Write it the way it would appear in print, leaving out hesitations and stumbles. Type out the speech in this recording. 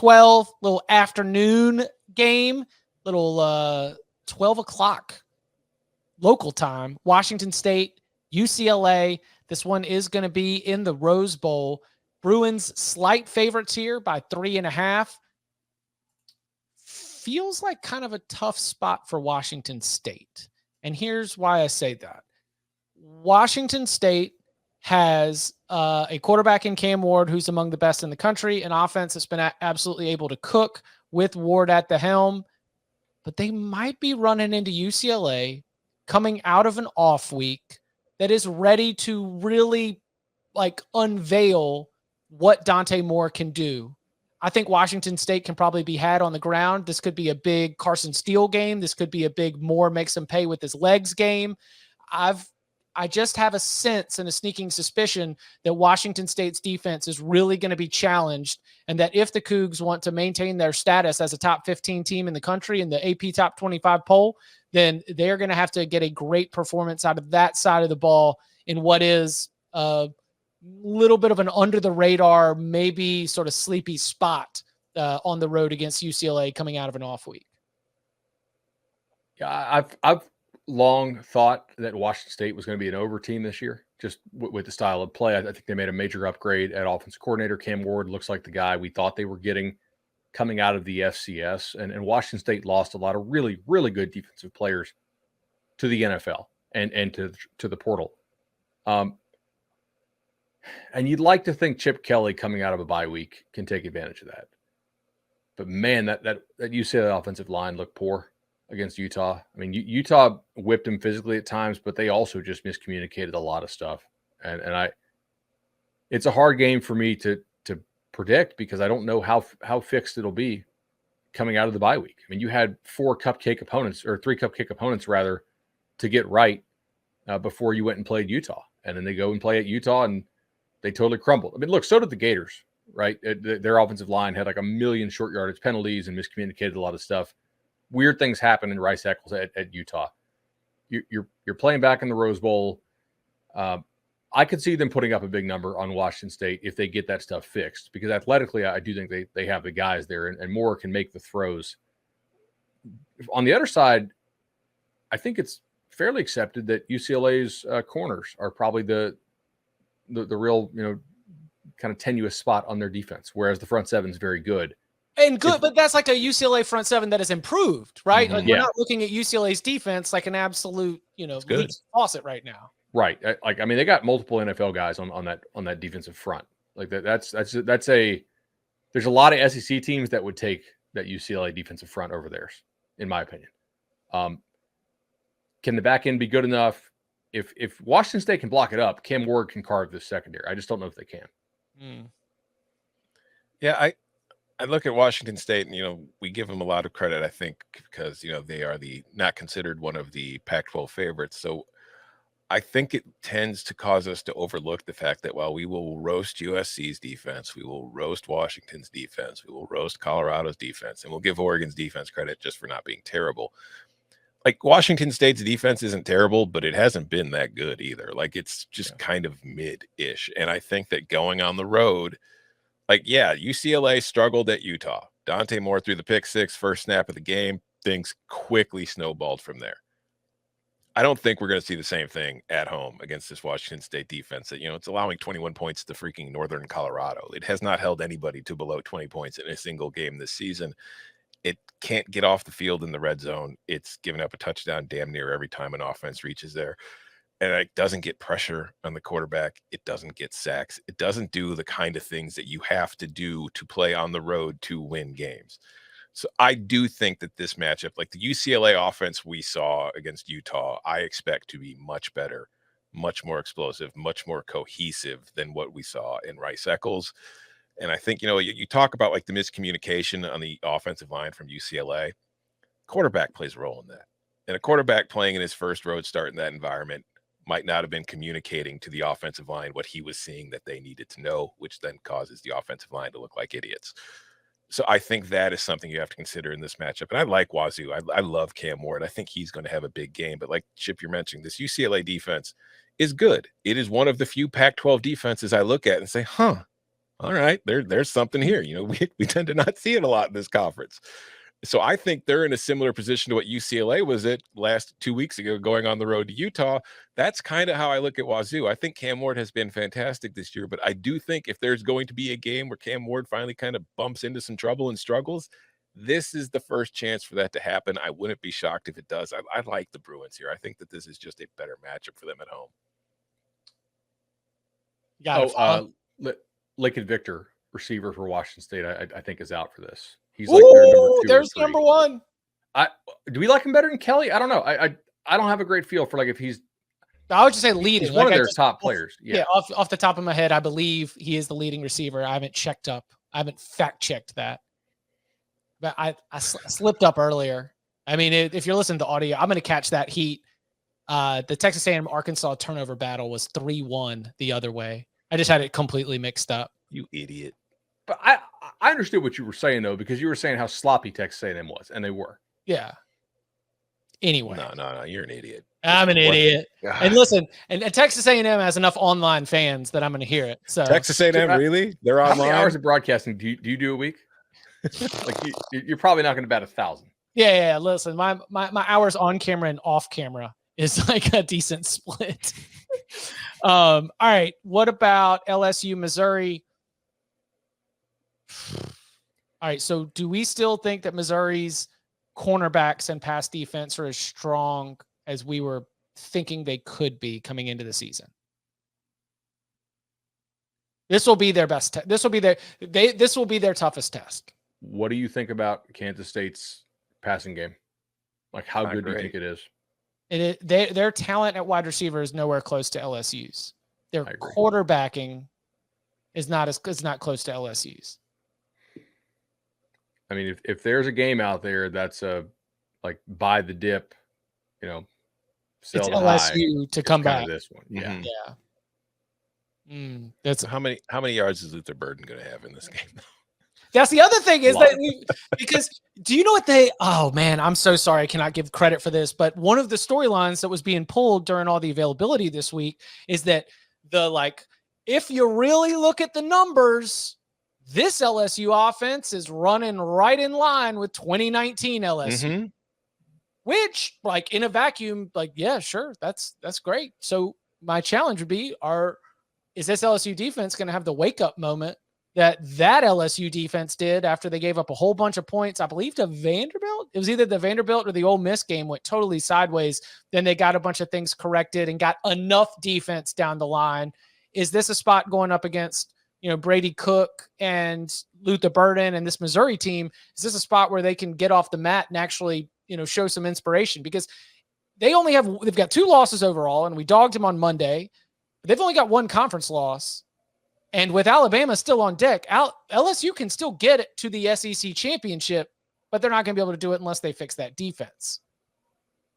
Pac-12, little afternoon game, little 12 o'clock local time, Washington State, UCLA. This one is going to be in the Rose Bowl. Bruins slight favorites here by 3.5. Feels like kind of a tough spot for Washington State. And here's why I say that. Washington State has a quarterback in Cam Ward who's among the best in the country, an offense that's been absolutely able to cook with Ward at the helm. But they might be running into UCLA coming out of an off week that is ready to really unveil what Dante Moore can do. I think Washington State can probably be had on the ground. This could be a big Carson Steele game. This could be a big Moore makes him pay with his legs game. I just have a sense and a sneaking suspicion that Washington State's defense is really going to be challenged, and that if the Cougs want to maintain their status as a top 15 team in the country in the AP top 25 poll, then they're going to have to get a great performance out of that side of the ball in what is a little bit of an under the radar, maybe sort of sleepy spot on the road against UCLA coming out of an off week. Yeah, I've long thought that Washington State was going to be an over team this year, just with the style of play. I think they made a major upgrade at offensive coordinator. Cam Ward looks like the guy we thought they were getting coming out of the FCS. And Washington State lost a lot of really, really good defensive players to the NFL and to the portal. And you'd like to think Chip Kelly coming out of a bye week can take advantage of that. But man, that UCLA offensive line looked poor against Utah. I mean, Utah whipped them physically at times, but they also just miscommunicated a lot of stuff. And it's a hard game for me to predict because I don't know how fixed it'll be coming out of the bye week. I mean, you had 3 cupcake opponents rather to get right before you went and played Utah. And then they go and play at Utah and they totally crumbled. I mean, look, so did the Gators, right? Their offensive line had like 1 million short yardage penalties and miscommunicated a lot of stuff. Weird things happen in Rice Eccles at Utah. You're playing back in the Rose Bowl. I could see them putting up a big number on Washington State if they get that stuff fixed, because athletically, I do think they have the guys there, and Moore can make the throws. On the other side, I think it's fairly accepted that UCLA's corners are probably the real, kind of tenuous spot on their defense, whereas the front seven is very good. And good, but that's like a UCLA front seven that has improved, right? Like we're not looking at UCLA's defense like an absolute, league faucet right now. Right. They got multiple NFL guys on that defensive front. Like there's a lot of SEC teams that would take that UCLA defensive front over theirs, in my opinion. Can the back end be good enough? If Washington State can block it up, Cam Ward can carve this secondary. I just don't know if they can. Yeah, I look at Washington State and, we give them a lot of credit, I think, because, they are not considered one of the Pac-12 favorites. So I think it tends to cause us to overlook the fact that while we will roast USC's defense, we will roast Washington's defense, we will roast Colorado's defense, and we'll give Oregon's defense credit just for not being terrible. Like Washington State's defense isn't terrible, but it hasn't been that good either. Like it's just kind of mid-ish. And I think that going on the road, UCLA struggled at Utah. Dante Moore threw the pick six, first snap of the game. Things quickly snowballed from there. I don't think we're going to see the same thing at home against this Washington State defense that, it's allowing 21 points to freaking Northern Colorado. It has not held anybody to below 20 points in a single game this season. It can't get off the field in the red zone. It's giving up a touchdown damn near every time an offense reaches there. And it doesn't get pressure on the quarterback. It doesn't get sacks. It doesn't do the kind of things that you have to do to play on the road to win games. So I do think that this matchup, like the UCLA offense we saw against Utah, I expect to be much better, much more explosive, much more cohesive than what we saw in Rice Eccles. And I think, you talk about like the miscommunication on the offensive line from UCLA. Quarterback plays a role in that. And a quarterback playing in his first road start in that environment might not have been communicating to the offensive line what he was seeing that they needed to know, which then causes the offensive line to look like idiots. So I think that is something you have to consider in this matchup. And I like Wazzu. I love Cam Ward. I think he's going to have a big game. But like Chip, you're mentioning, this UCLA defense is good. It is one of the few Pac-12 defenses I look at and say, All right, there's something here. You know, we tend to not see it a lot in this conference. So I think they're in a similar position to what UCLA was at last 2 weeks ago, going on the road to Utah. That's kind of how I look at Wazoo. I think Cam Ward has been fantastic this year, but I do think if there's going to be a game where Cam Ward finally kind of bumps into some trouble and struggles, this is the first chance for that to happen. I wouldn't be shocked if it does. I like the Bruins here. I think that this is just a better matchup for them at home. Lincoln Victor, receiver for Washington State, I think is out for this. He's like their number 2. There's number 1. Do we like him better than Kelly? I don't know. I don't have a great feel for like if he's. I would just say leading. He's one of their top players. Yeah, off the top of my head, I believe he is the leading receiver. I haven't fact checked that, but I slipped up earlier. I mean, if you're listening to audio, I'm going to catch that heat. The Texas A&M Arkansas turnover battle was 3-1 the other way. I just had it completely mixed up. You idiot. But I understood what you were saying, though, because you were saying how sloppy Texas A&M was, and they were. Yeah. Anyway. No, you're an idiot. I'm an idiot. God. And listen, and Texas A&M has enough online fans that I'm going to hear it. So Texas A&M, really? They're online? How many hours of broadcasting do you do a week? Like you're probably not going to bat 1,000. Yeah. Listen, my hours on camera and off camera is like a decent split. All right. What about LSU, Missouri? All right. So do we still think that Missouri's cornerbacks and pass defense are as strong as we were thinking they could be coming into the season? This will be their best. This will be their toughest test. What do you think about Kansas State's passing game? Like, how good do you think it is? Their talent at wide receiver is nowhere close to LSU's. Their quarterbacking is not close to LSU's. I mean, if there's a game out there that's like buy the dip, sell it's the LSU high, to come back. This one, yeah. That's how many yards is Luther Burden going to have in this game? That's the other thing is because do you know what oh man, I'm so sorry. I cannot give credit for this, but one of the storylines that was being pulled during all the availability this week is that if you really look at the numbers, this LSU offense is running right in line with 2019 LSU, which in a vacuum, yeah, sure. That's great. So my challenge would be, is this LSU defense going to have the wake up moment that LSU defense did after they gave up a whole bunch of points, I believe, to Vanderbilt? It was either the Vanderbilt or the Ole Miss game went totally sideways. Then they got a bunch of things corrected and got enough defense down the line. Is this a spot going up against, Brady Cook and Luther Burden and this Missouri team? Is this a spot where they can get off the mat and actually, show some inspiration? Because they've got 2 losses overall, and we dogged them on Monday. But they've only got 1 conference loss. And with Alabama still on deck, LSU can still get it to the SEC championship, but they're not going to be able to do it unless they fix that defense.